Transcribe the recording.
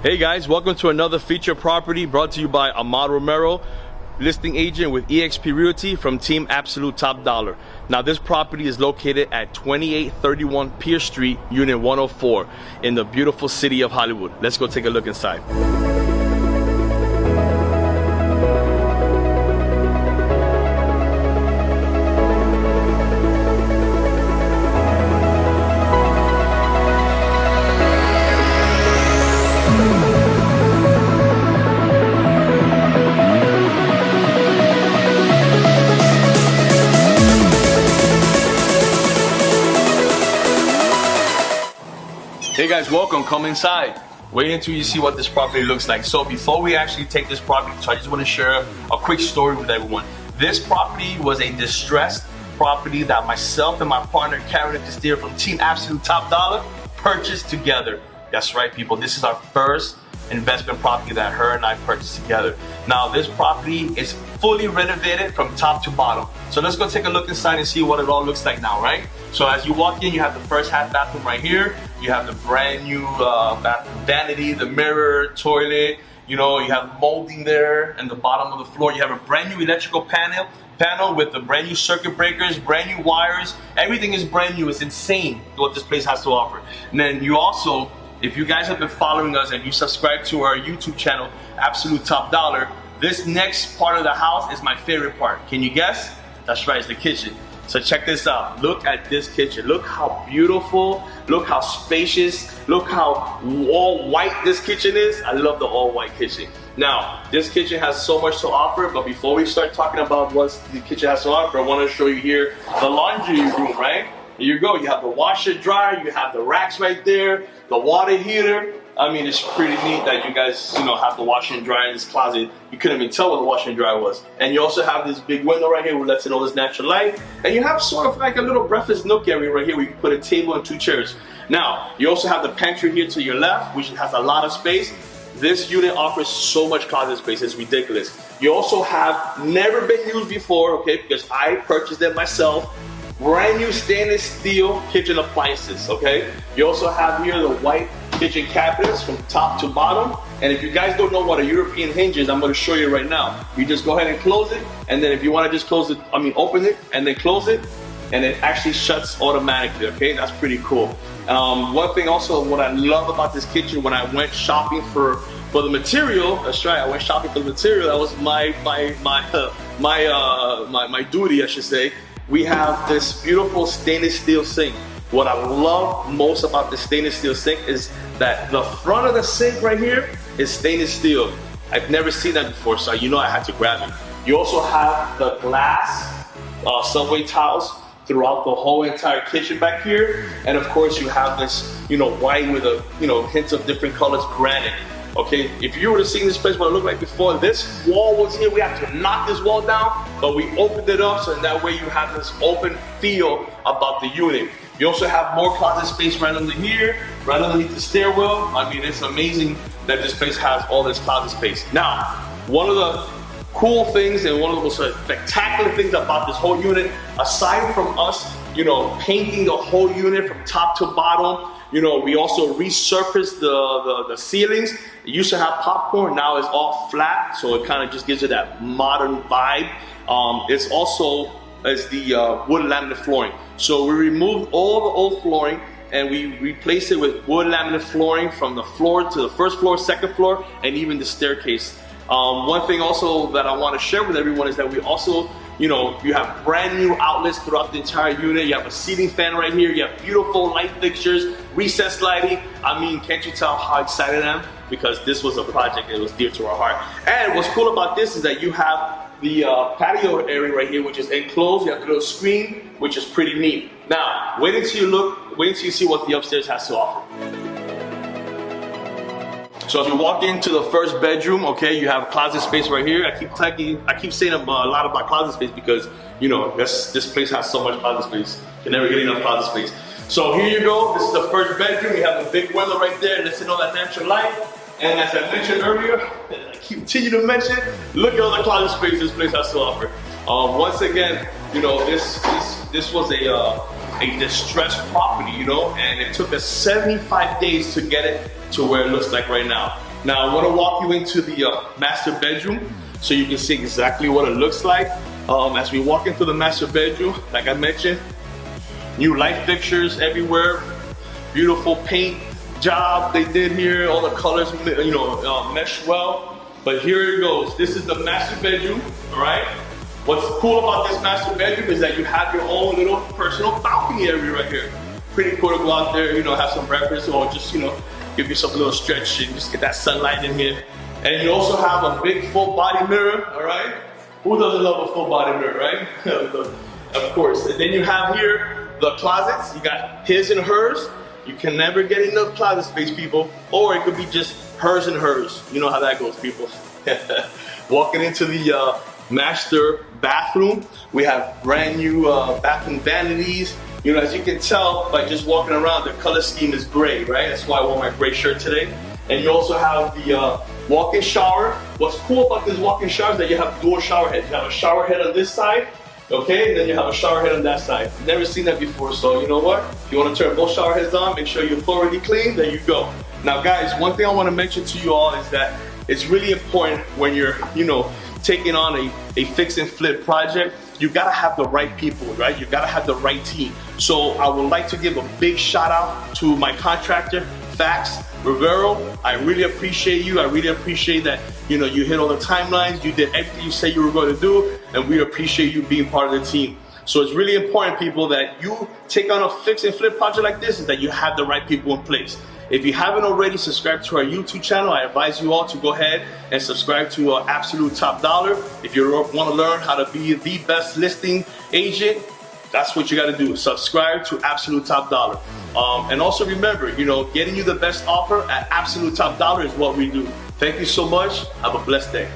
Hey guys, welcome to another feature property brought to you by Ahmad Romero, listing agent with eXp Realty from Team Absolute Top Dollar. Now this property is located at 2831 Pierce Street, Unit 104 in the beautiful city of Hollywood. Let's go take a look inside. Hey guys, welcome, come inside. Wait until you see what this property looks like. So before we actually take this property, I just want to share a quick story with everyone. This property was a distressed property that myself and my partner Carolynn Castillo from Team Absolute Top Dollar purchased together. That's right people, this is our first investment property that her and I purchased together. Now this property is fully renovated from top to bottom. So let's go take a look inside and see what it all looks like now, right? So as you walk in, you have the first half bathroom right here. You have the brand new bathroom vanity, the mirror, toilet. You know, you have molding there in the bottom of the floor. You have a brand new electrical panel with the brand new circuit breakers, brand new wires. Everything is brand new. It's insane what this place has to offer. And then you also, if you guys have been following us and you subscribe to our YouTube channel, Absolute Top Dollar, this next part of the house is my favorite part. Can you guess? That's right, it's the kitchen. So check this out. Look at this kitchen. Look how beautiful, look how spacious, look how all white this kitchen is. I love the all white kitchen. Now, this kitchen has so much to offer, but before we start talking about what the kitchen has to offer, I want to show you here the laundry room, right? Here you go, you have the washer dryer, you have the racks right there, the water heater. I mean, it's pretty neat that you guys, have the washer and dryer in this closet. You couldn't even tell what the washer and dryer was. And you also have this big window right here which lets in all this natural light. And you have sort of like a little breakfast nook area right here where you can put a table and 2 chairs. Now, you also have the pantry here to your left, which has a lot of space. This unit offers so much closet space, it's ridiculous. You also have never been used before, okay, because I purchased it myself. Brand new stainless steel kitchen appliances, okay? You also have here the white kitchen cabinets from top to bottom. And if you guys don't know what a European hinge is, I'm gonna show you right now. You just go ahead and close it, and then if you wanna just open it and then close it, and it actually shuts automatically, okay? That's pretty cool. One thing also, what I love about this kitchen, when I went shopping for the material, that's right, I went shopping for the material, that was my duty, I should say. We have this beautiful stainless steel sink. What I love most about the stainless steel sink is that the front of the sink right here is stainless steel. I've never seen that before, so I had to grab it. You also have the glass subway tiles throughout the whole entire kitchen back here. And of course you have this, white with a, hints of different colors, granite. Okay, if you were to see this place what it looked like before, this wall was here, we had to knock this wall down, but we opened it up so in that way you have this open feel about the unit. You also have more closet space right under here, right underneath the stairwell. I mean, it's amazing that this place has all this closet space. Now, one of the cool things and one of the most spectacular things about this whole unit, aside from us, painting the whole unit from top to bottom, we also resurfaced the ceilings. It used to have popcorn, now it's all flat, so it kind of just gives it that modern vibe. It's also the wood laminate flooring. So we removed all the old flooring and we replaced it with wood laminate flooring from the floor to the first floor, second floor, and even the staircase. One thing also that I want to share with everyone is that we also, you have brand new outlets throughout the entire unit. You have a ceiling fan right here. You have beautiful light fixtures, recessed lighting. I mean, can't you tell how excited I am? Because this was a project that was dear to our heart. And what's cool about this is that you have the patio area right here, which is enclosed. You have the little screen, which is pretty neat. Now, wait until you see what the upstairs has to offer. So as we walk into the first bedroom, okay, you have closet space right here. I keep saying a lot about closet space because, this place has so much closet space. You can never get enough closet space. So here you go. This is the first bedroom. You have the big window right there. Let's in all that natural light. And as I mentioned earlier, I continue to mention, look at all the closet space this place has to offer. Once again, this was a distressed property, and it took us 75 days to get it to where it looks like right now. Now I want to walk you into the master bedroom so you can see exactly what it looks like. As we walk into the master bedroom, like I mentioned, new light fixtures everywhere, beautiful paint job they did here, all the colors, you know, mesh well. But here it goes. This is the master bedroom, all right? What's cool about this master bedroom is that you have your own little personal balcony area right here. Pretty cool to go out there, you know, have some breakfast or just, you know, give yourself a little stretch and just get that sunlight in here. And you also have a big full body mirror, all right? Who doesn't love a full body mirror, right? Of course. And then you have here the closets. You got his and hers. You can never get enough closet space, people. Or it could be just hers and hers. You know how that goes, people. Walking into the master bathroom, we have brand new bathroom vanities. You know, as you can tell by just walking around, the color scheme is gray, right? That's why I wore my gray shirt today. And you also have the walk-in shower. What's cool about this walk-in shower is that you have dual shower heads. You have a shower head on this side, okay? And then you have a shower head on that side. Never seen that before, so you know what? If you want to turn both shower heads on, make sure you're thoroughly clean, there you go. Now guys, one thing I want to mention to you all is that it's really important when you're, you know, taking on a fix and flip project, you gotta have the right people, right? You gotta have the right team. So I would like to give a big shout out to my contractor, Fax Rivero. I really appreciate you. I really appreciate that, you know, you hit all the timelines, you did everything you said you were going to do, and we appreciate you being part of the team. So it's really important, people, that you take on a fix and flip project like this, is that you have the right people in place. If you haven't already subscribed to our YouTube channel, I advise you all to go ahead and subscribe to Absolute Top Dollar. If you want to learn how to be the best listing agent, that's what you got to do. Subscribe to Absolute Top Dollar. And also remember, you know, getting you the best offer at Absolute Top Dollar is what we do. Thank you so much. Have a blessed day.